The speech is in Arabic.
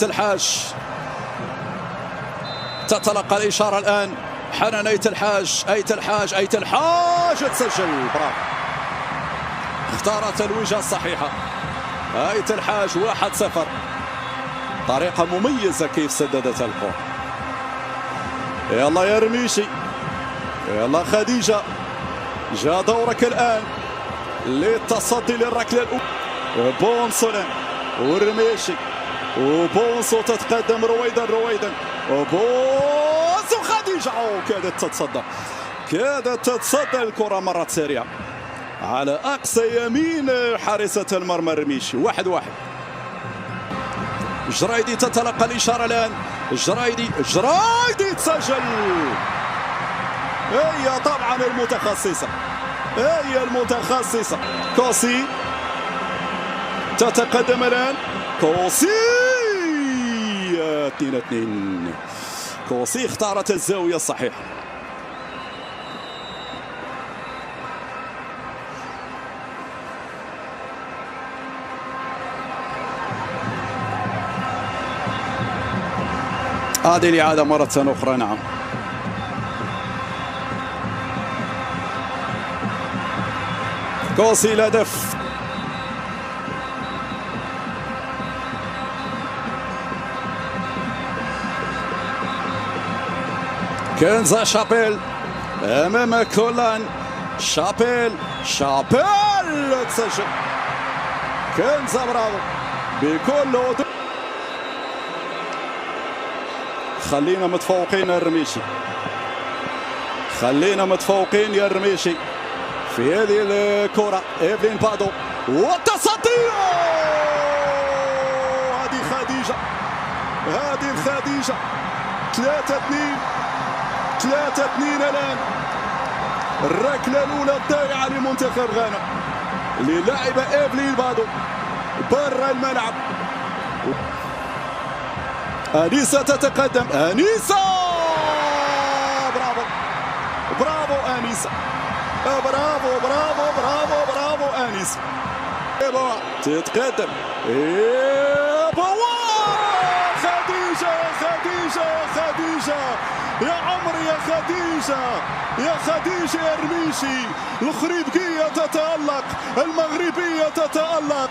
الحاج تتلقى الإشارة الآن. حنان أيت الحاج تسجل. برافو، اختارت الوجهة الصحيحة. أيت الحاج 1-0. طريقة مميزة كيف سددت الكرة. يلا يا رميشي، يلا خديجة، جاء دورك الآن للتصدي للركلة الأولى. بونسو والرميشي، وبونسو تتقدم رويدا وبونسو خديجة كادت تتصدى الكرة. مرت سريعة على أقصى يمين حارسة المرمى الرميشي. 1-1. جرايدي تتلقى الإشارة الآن. جرايدي تسجل. هي طبعا المتخصصة كوسي تتقدم الآن. كوسي 2-2. كوسي اختارت الزاوية الصحيحة. هذه الإعادة مرة أخرى. نعم، كوسي الهدف. كنزا شابيل أمام كولان. شابيل تسجل. كنزا برافو بكل وضوح. خلينا متفوقين يا الرميشي في هذه الكرة. إيفلين بادو والتصدي. هذه خديجة. 3-2 الآن. الركلة الأولى الضائعة لمنتخب غانا للاعبة إيفلين بادو برا الملعب. أنيسة تتقدم. أنيسة برافو أنيسة. برافو أنيسة. تتقدم خديجة يا عمري، يا خديجة يا رميشي. الخريبكية تتألق، المغربية تتألق.